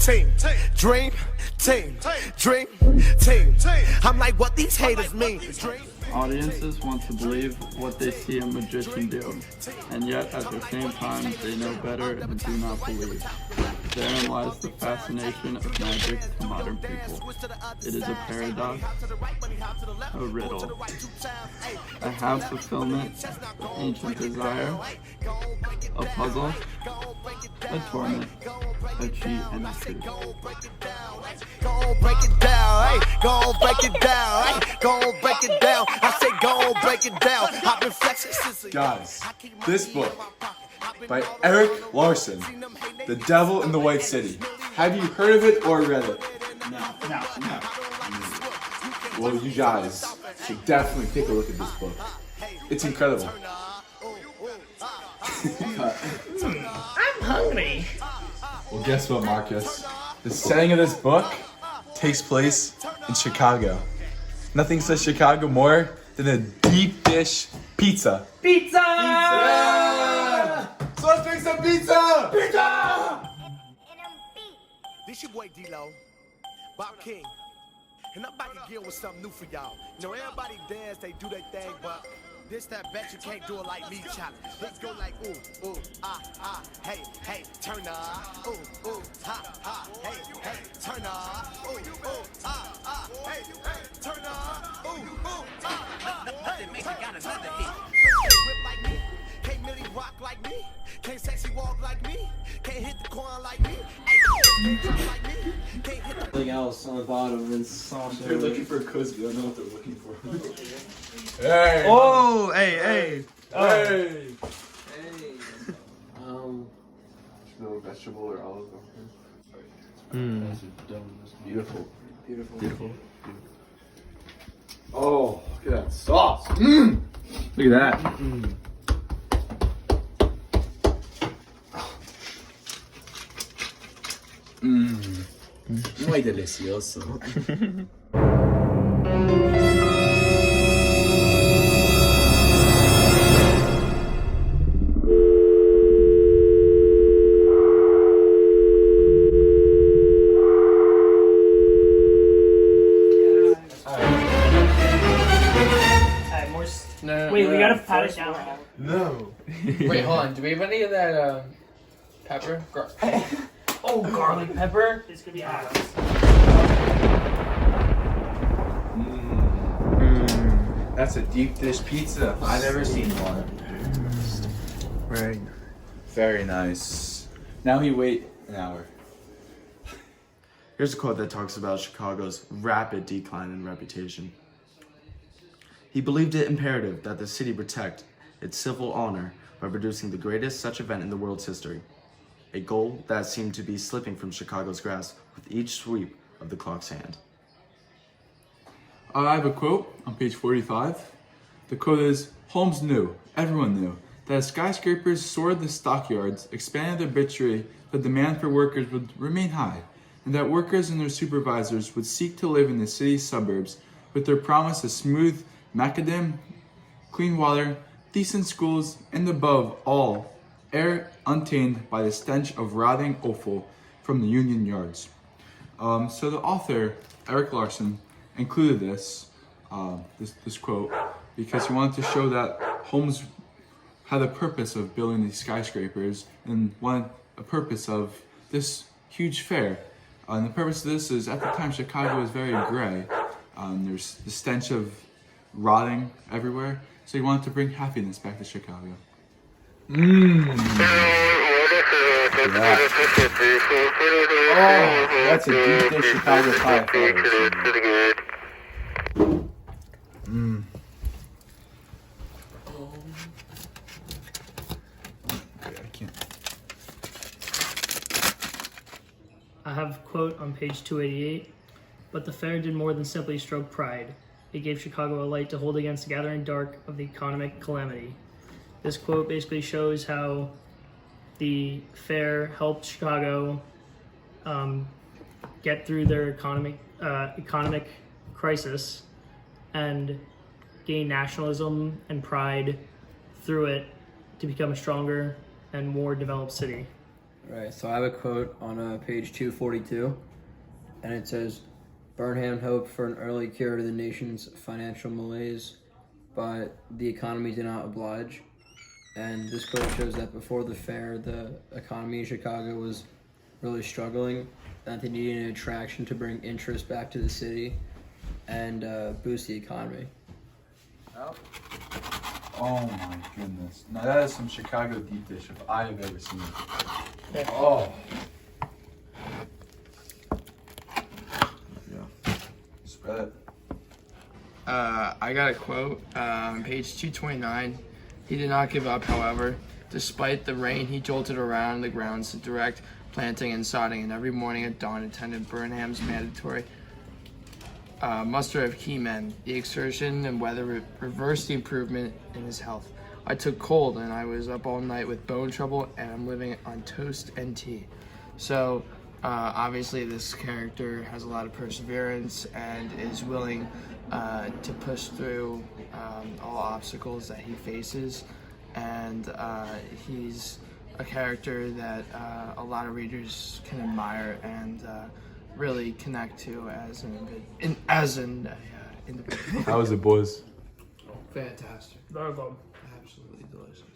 team, dream team, dream team. I'm like, what these haters mean? Dream. Audiences want to believe what they see a magician do, and yet at the same time they know better and do not believe. Therein lies the fascination of magic to modern people. It is a paradox, a riddle, a half fulfillment, an ancient desire, a puzzle, a torment, a cheat, and a truth. Go break it down, hey, go break it down, hey, go break it down. I say go break it down. I've been flexing since. Guys, this book by Erik Larson, The Devil in the White City. Have you heard of it or read it? No. Well, you guys should definitely take a look at this book. It's incredible. I'm hungry. Well, guess what, Marcus? The setting of this book takes place in Chicago. Nothing says Chicago more than a deep dish pizza. Pizza! Yeah! So let's make some pizza! Pizza! This your boy D-Lo, Bob King, and I'm back again with something new for y'all. You know, everybody dance, they do their thing, but this that bet you can't do it like me challenge. Let's go like ooh, ooh, ah, hey, hey, turn up. Ooh, ooh, ha, hey, hey, turn up. Ooh, ooh, hey, hey, turn up. Ooh, ooh, hey, make it got another hit. Whip like me, can't really rock like me, can't sexy walk like me, can't hit the corn like me, can't drop like me, can't hit the Something else on the bottom and sauce. They're looking for a Cosby. I don't know what they're looking for. Hey! Oh, hey. Hey! No vegetable or olive oil. Beautiful. Oh, look at that sauce. Mmm! Look at that. Mmm. Muy delicioso. Wait, we gotta pat it down. No. Wait, hold on. Do we have any of that pepper? Oh, garlic pepper. This could be hot. That's a deep dish pizza. I've never seen one. Right. Very nice. Now we wait an hour. Here's a quote that talks about Chicago's rapid decline in reputation. He believed it imperative that the city protect its civil honor by producing the greatest such event in the world's history, a goal that seemed to be slipping from Chicago's grasp with each sweep of the clock's hand. I have a quote on page 45. The quote is, Holmes knew, everyone knew, that as skyscrapers soared the stockyards, expanded the arbitrary, the demand for workers would remain high, and that workers and their supervisors would seek to live in the city's suburbs with their promise of smooth macadam, clean water, decent schools, and above all, air untainted by the stench of rotting offal from the Union Yards. So the author, Erik Larson, included this quote because he wanted to show that Holmes had a purpose of building these skyscrapers and wanted a purpose of this huge fair. And the purpose of this is, at the time, Chicago was very gray. There's the stench of rotting everywhere, so he wanted to bring happiness back to Chicago. Oh, that's a deep dish Chicago pie. I have a quote on page 288. But the fair did more than simply stroke pride. It gave Chicago a light to hold against the gathering dark of the economic calamity. This quote basically shows how the fair helped Chicago get through their economic crisis and gain nationalism and pride through it to become a stronger and more developed city. Right, so I have a quote on page 242, and it says, Burnham hoped for an early cure to the nation's financial malaise, but the economy did not oblige. And this quote shows that before the fair, the economy in Chicago was really struggling, that they needed an attraction to bring interest back to the city and boost the economy. Oh my goodness. Now that is some Chicago deep dish if I have ever seen it. Oh. Yeah. Spread it. I got a quote, page 229. He did not give up, however. Despite the rain, he jolted around the grounds to direct planting and sodding, and every morning at dawn attended Burnham's mandatory muster of key men. The exertion and weather reversed the improvement in his health. I took cold, and I was up all night with bone trouble, and I'm living on toast and tea. So, obviously, this character has a lot of perseverance and is willing to push through all obstacles that he faces, and he's a character that a lot of readers can admire and really connect to as an individual. How was it, boys? Fantastic. Very good. Absolutely delicious.